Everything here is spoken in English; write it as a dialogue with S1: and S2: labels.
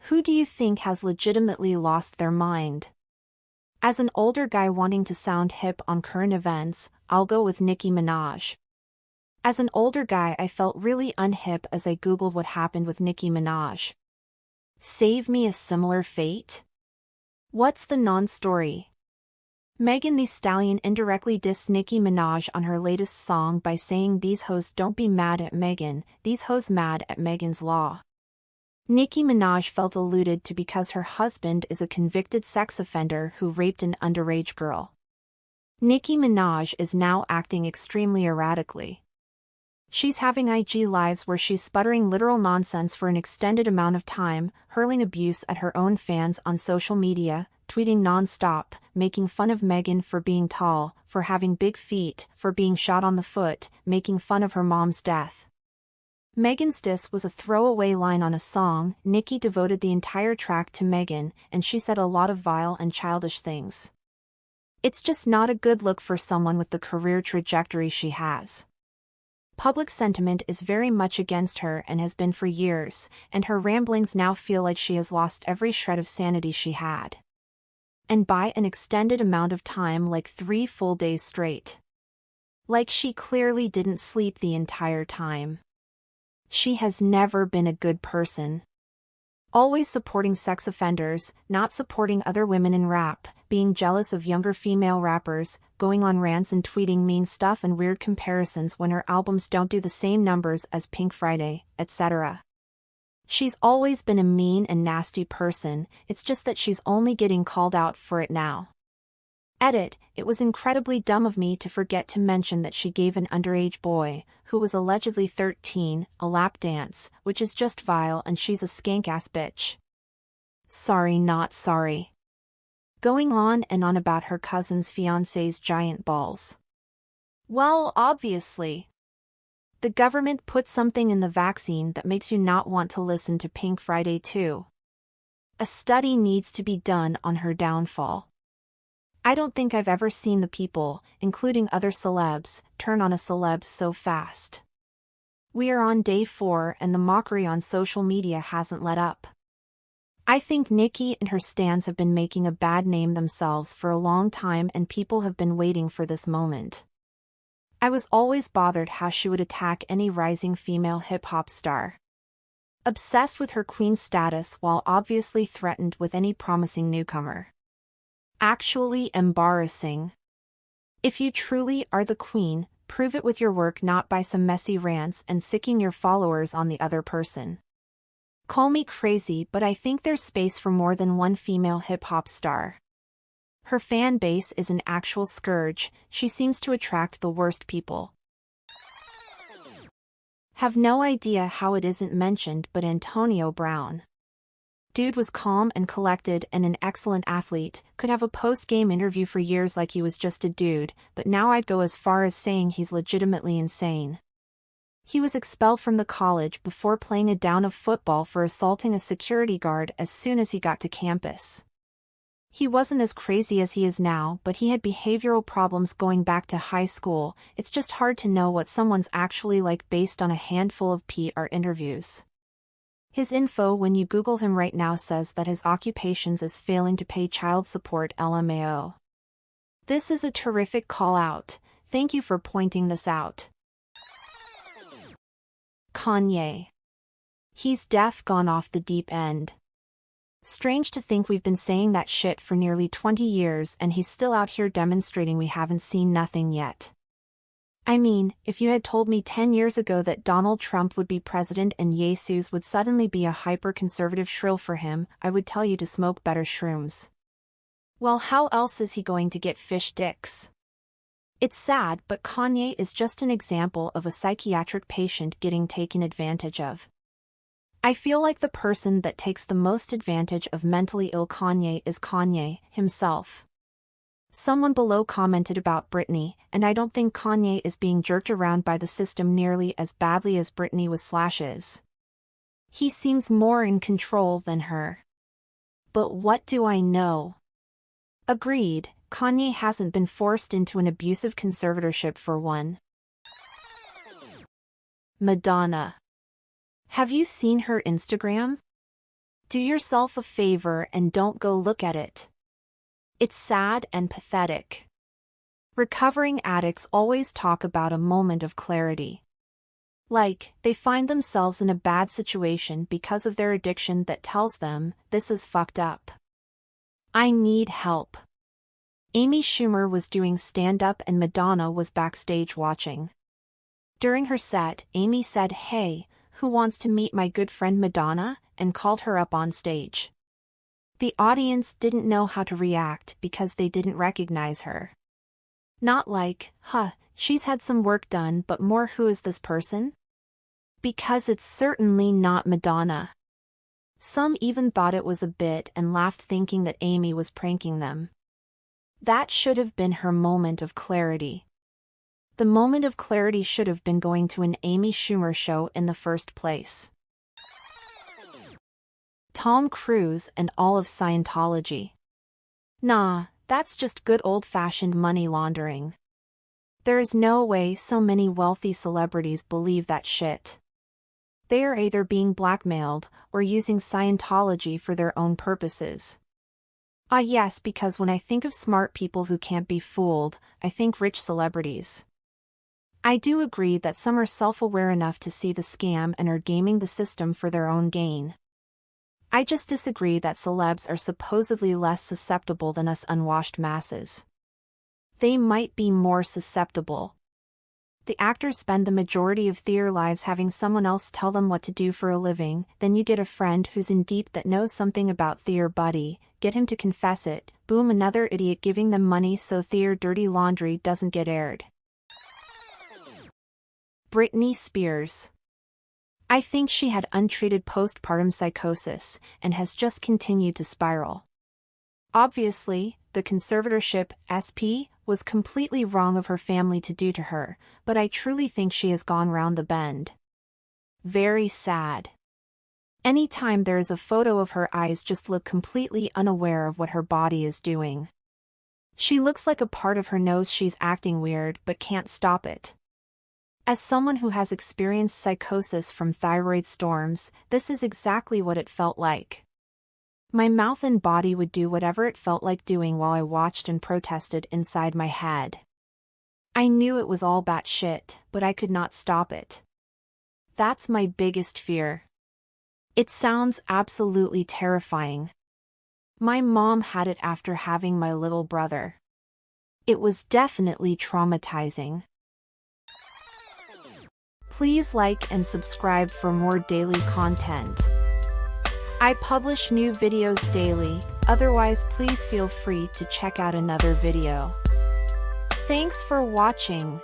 S1: Who do you think has legitimately lost their mind? As an older guy wanting to sound hip on current events, I'll go with Nicki Minaj. As an older guy, I felt really unhip as I googled what happened with Nicki Minaj. Save me a similar fate? What's the non-story? Megan Thee Stallion indirectly dissed Nicki Minaj on her latest song by saying these hoes don't be mad at Megan, these hoes mad at Megan's law. Nicki Minaj felt alluded to because her husband is a convicted sex offender who raped an underage girl. Nicki Minaj is now acting extremely erratically. She's having IG lives where she's sputtering literal nonsense for an extended amount of time, hurling abuse at her own fans on social media, tweeting non-stop, making fun of Megan for being tall, for having big feet, for being shot on the foot, making fun of her mom's death. Megan's diss was a throwaway line on a song. Nicki devoted the entire track to Megan, and she said a lot of vile and childish things. It's just not a good look for someone with the career trajectory she has. Public sentiment is very much against her and has been for years, and her ramblings now feel like she has lost every shred of sanity she had. And by an extended amount of time, like 3 full days straight. Like she clearly didn't sleep the entire time. She has never been a good person. Always supporting sex offenders, not supporting other women in rap, being jealous of younger female rappers, going on rants and tweeting mean stuff and weird comparisons when her albums don't do the same numbers as Pink Friday, etc. She's always been a mean and nasty person, it's just that she's only getting called out for it now. Edit, it was incredibly dumb of me to forget to mention that she gave an underage boy, who was allegedly 13, a lap dance, which is just vile and she's a skank-ass bitch. Sorry not sorry. Going on and on about her cousin's fiancé's giant balls. Well, obviously. The government put something in the vaccine that makes you not want to listen to Pink Friday too. A study needs to be done on her downfall. I don't think I've ever seen the people, including other celebs, turn on a celeb so fast. We are on day 4 and the mockery on social media hasn't let up. I think Nicki and her stans have been making a bad name themselves for a long time and people have been waiting for this moment. I was always bothered how she would attack any rising female hip-hop star. Obsessed with her queen status while obviously threatened with any promising newcomer. Actually embarrassing. If you truly are the queen, prove it with your work, not by some messy rants and sicking your followers on the other person. Call me crazy, but I think there's space for more than one female hip-hop star. Her fan base is an actual scourge, she seems to attract the worst people. Have no idea how it isn't mentioned, but Antonio Brown. Dude was calm and collected and an excellent athlete, could have a post-game interview for years like he was just a dude, but now I'd go as far as saying he's legitimately insane. He was expelled from the college before playing a down of football for assaulting a security guard as soon as he got to campus. He wasn't as crazy as he is now, but he had behavioral problems going back to high school. It's just hard to know what someone's actually like based on a handful of PR interviews. His info when you Google him right now says that his occupations is failing to pay child support LMAO. This is a terrific call out, thank you for pointing this out. Kanye. He's gone off the deep end. Strange to think we've been saying that shit for nearly 20 years and he's still out here demonstrating we haven't seen nothing yet. I mean, if you had told me 10 years ago that Donald Trump would be president and Jesus would suddenly be a hyper-conservative shrill for him, I would tell you to smoke better shrooms. Well, how else is he going to get fish dicks? It's sad, but Kanye is just an example of a psychiatric patient getting taken advantage of. I feel like the person that takes the most advantage of mentally ill Kanye is Kanye himself. Someone below commented about Britney, and I don't think Kanye is being jerked around by the system nearly as badly as Britney was / is. He seems more in control than her. But what do I know? Agreed, Kanye hasn't been forced into an abusive conservatorship for one. Madonna. Have you seen her Instagram? Do yourself a favor and don't go look at it. It's sad and pathetic. Recovering addicts always talk about a moment of clarity. Like, they find themselves in a bad situation because of their addiction that tells them, this is fucked up. I need help. Amy Schumer was doing stand-up and Madonna was backstage watching. During her set, Amy said, "Hey, who wants to meet my good friend Madonna?" and called her up on stage. The audience didn't know how to react because they didn't recognize her. Not like, she's had some work done, but more, who is this person? Because it's certainly not Madonna. Some even thought it was a bit and laughed, thinking that Amy was pranking them. That should have been her moment of clarity. The moment of clarity should have been going to an Amy Schumer show in the first place. Tom Cruise and all of Scientology. Nah, that's just good old-fashioned money laundering. There is no way so many wealthy celebrities believe that shit. They are either being blackmailed or using Scientology for their own purposes. Yes, because when I think of smart people who can't be fooled, I think rich celebrities. I do agree that some are self-aware enough to see the scam and are gaming the system for their own gain. I just disagree that celebs are supposedly less susceptible than us unwashed masses. They might be more susceptible. The actors spend the majority of their lives having someone else tell them what to do for a living. Then you get a friend who's in deep that knows something about their buddy, get him to confess it, boom, another idiot giving them money so their dirty laundry doesn't get aired. Britney Spears. I think she had untreated postpartum psychosis and has just continued to spiral. Obviously, the conservatorship, SP, was completely wrong of her family to do to her, but I truly think she has gone round the bend. Very sad. Anytime there is a photo of her, eyes just look completely unaware of what her body is doing. She looks like a part of her knows she's acting weird but can't stop it. As someone who has experienced psychosis from thyroid storms, this is exactly what it felt like. My mouth and body would do whatever it felt like doing while I watched and protested inside my head. I knew it was all batshit, but I could not stop it. That's my biggest fear. It sounds absolutely terrifying. My mom had it after having my little brother. It was definitely traumatizing. Please like and subscribe for more daily content. I publish new videos daily, otherwise please feel free to check out another video. Thanks for watching.